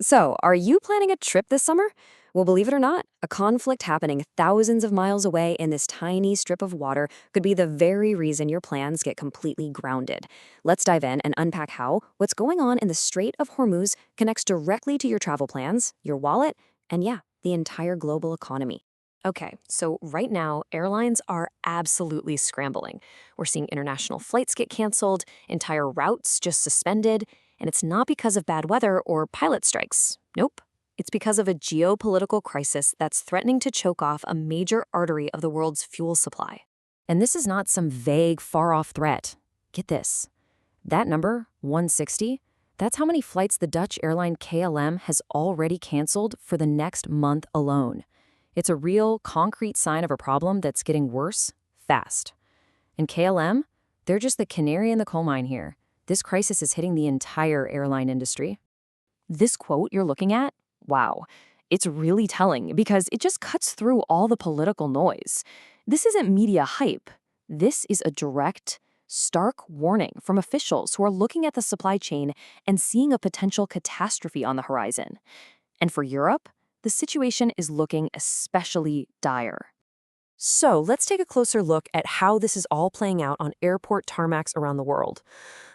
So, are you planning a trip this summer? Well, believe it or not, a conflict happening thousands of miles away in this tiny strip of water could be the very reason your plans get completely grounded. Let's dive in and unpack how what's going on in the Strait of Hormuz connects directly to your travel plans, your wallet, and yeah, the entire global economy. Okay, so right now, airlines are absolutely scrambling. We're seeing international flights get canceled, entire routes just suspended, and it's not because of bad weather or pilot strikes. Nope. It's because of a geopolitical crisis that's threatening to choke off a major artery of the world's fuel supply. And this is not some vague, far-off threat. Get this. That number, 160, that's how many flights the Dutch airline KLM has already canceled for the next month alone. It's a real, concrete sign of a problem that's getting worse, fast. And KLM, they're just the canary in the coal mine here. This crisis is hitting the entire airline industry. This quote you're looking at, wow, it's really telling because it just cuts through all the political noise. This isn't media hype. This is a direct, stark warning from officials who are looking at the supply chain and seeing a potential catastrophe on the horizon. And for Europe, the situation is looking especially dire. So let's take a closer look at how this is all playing out on airport tarmacs around the world.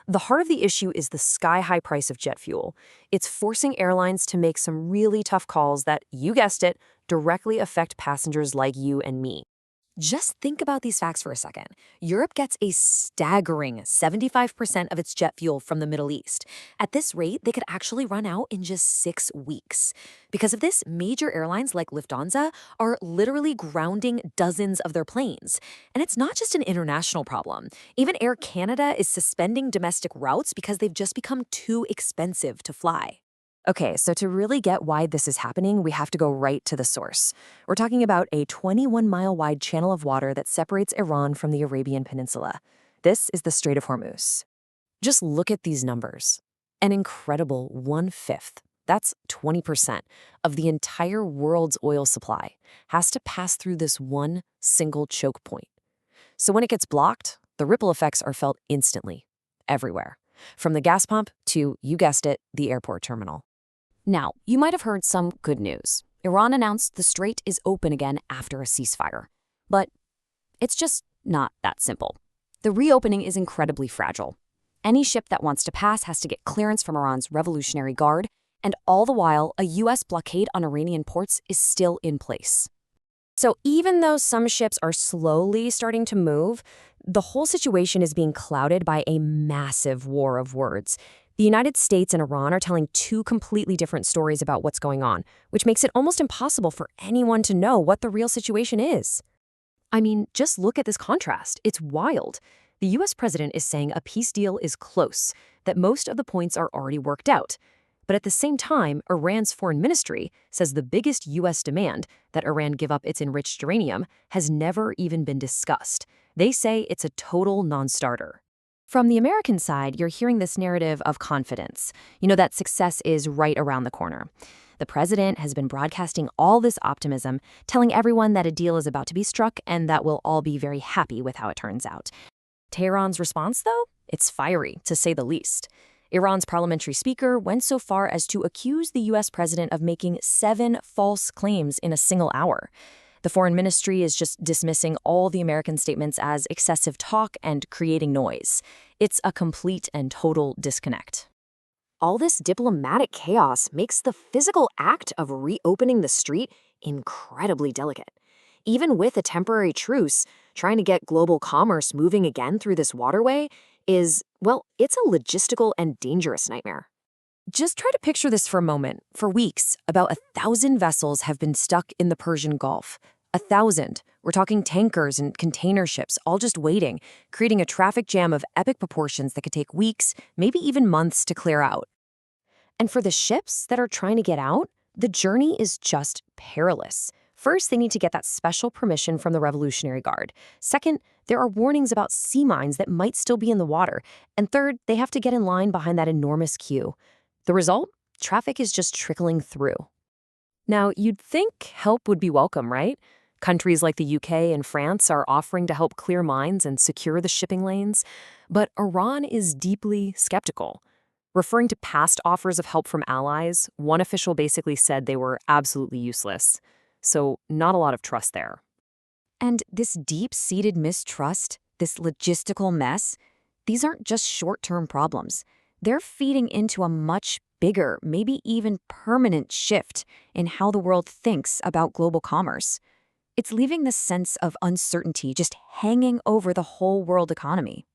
The heart of the issue is the sky-high price of jet fuel. It's forcing airlines to make some really tough calls that, you guessed it, directly affect passengers like you and me. Just think about these facts for a second. Europe gets a staggering 75% of its jet fuel from the Middle East. At this rate, they could actually run out in just 6 weeks. Because of this, major airlines like Lufthansa are literally grounding dozens of their planes. And it's not just an international problem. Even Air Canada is suspending domestic routes because they've just become too expensive to fly. Okay, so to really get why this is happening, we have to go right to the source. We're talking about a 21-mile-wide channel of water that separates Iran from the Arabian Peninsula. This is the Strait of Hormuz. Just look at these numbers. An incredible 1/5, that's 20%, of the entire world's oil supply has to pass through this one single choke point. So when it gets blocked, the ripple effects are felt instantly, everywhere. From the gas pump to, you guessed it, the airport terminal. Now, you might have heard some good news. Iran announced the strait is open again after a ceasefire. But it's just not that simple. The reopening is incredibly fragile. Any ship that wants to pass has to get clearance from Iran's Revolutionary Guard, and all the while, a U.S. blockade on Iranian ports is still in place. So even though some ships are slowly starting to move, the whole situation is being clouded by a massive war of words. The United States and Iran are telling two completely different stories about what's going on, which makes it almost impossible for anyone to know what the real situation is. I mean, just look at this contrast. It's wild. The U.S. president is saying a peace deal is close, that most of the points are already worked out. But at the same time, Iran's foreign ministry says the biggest U.S. demand, that Iran give up its enriched uranium, has never even been discussed. They say it's a total non-starter. From the American side, you're hearing this narrative of confidence. You know that success is right around the corner. The president has been broadcasting all this optimism, telling everyone that a deal is about to be struck and that we'll all be very happy with how it turns out. Tehran's response, though? It's fiery, to say the least. Iran's parliamentary speaker went so far as to accuse the U.S. president of making 7 false claims in a single hour. The foreign ministry is just dismissing all the American statements as excessive talk and creating noise. It's a complete and total disconnect. All this diplomatic chaos makes the physical act of reopening the street incredibly delicate. Even with a temporary truce, trying to get global commerce moving again through this waterway is, well, it's a logistical and dangerous nightmare. Just try to picture this for a moment. For weeks, about 1,000 vessels have been stuck in the Persian Gulf. 1,000. We're talking tankers and container ships, all just waiting, creating a traffic jam of epic proportions that could take weeks, maybe even months to clear out. And for the ships that are trying to get out, the journey is just perilous. First, they need to get that special permission from the Revolutionary Guard. Second, there are warnings about sea mines that might still be in the water. And third, they have to get in line behind that enormous queue. The result? Traffic is just trickling through. Now, you'd think help would be welcome, right? Countries like the UK and France are offering to help clear mines and secure the shipping lanes. But Iran is deeply skeptical. Referring to past offers of help from allies, one official basically said they were absolutely useless. So, not a lot of trust there. And this deep-seated mistrust, this logistical mess, these aren't just short-term problems. They're feeding into a much bigger, maybe even permanent shift in how the world thinks about global commerce. It's leaving this sense of uncertainty just hanging over the whole world economy.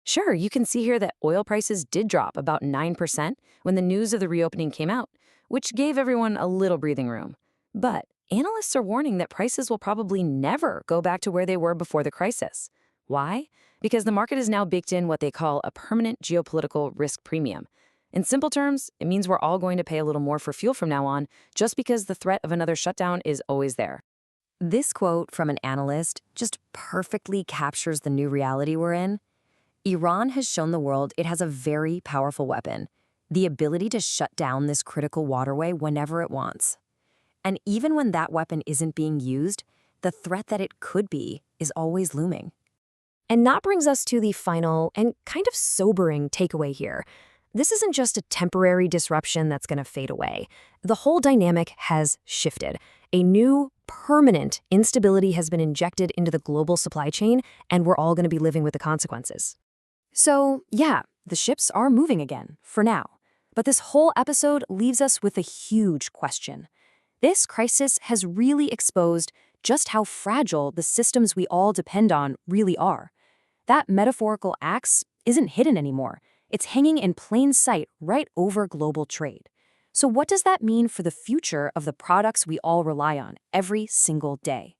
Sure, you can see here that oil prices did drop about 9% when the news of the reopening came out, which gave everyone a little breathing room. But analysts are warning that prices will probably never go back to where they were before the crisis. Why? Because the market has now baked in what they call a permanent geopolitical risk premium. In simple terms, it means we're all going to pay a little more for fuel from now on, just because the threat of another shutdown is always there. This quote from an analyst just perfectly captures the new reality we're in. Iran has shown the world it has a very powerful weapon, the ability to shut down this critical waterway whenever it wants. And even when that weapon isn't being used, the threat that it could be is always looming. And that brings us to the final and kind of sobering takeaway here. This isn't just a temporary disruption that's going to fade away. The whole dynamic has shifted. A new, permanent instability has been injected into the global supply chain, and we're all going to be living with the consequences. So, yeah, the ships are moving again, for now. But this whole episode leaves us with a huge question. This crisis has really exposed just how fragile the systems we all depend on really are. That metaphorical axe isn't hidden anymore. It's hanging in plain sight right over global trade. So what does that mean for the future of the products we all rely on every single day?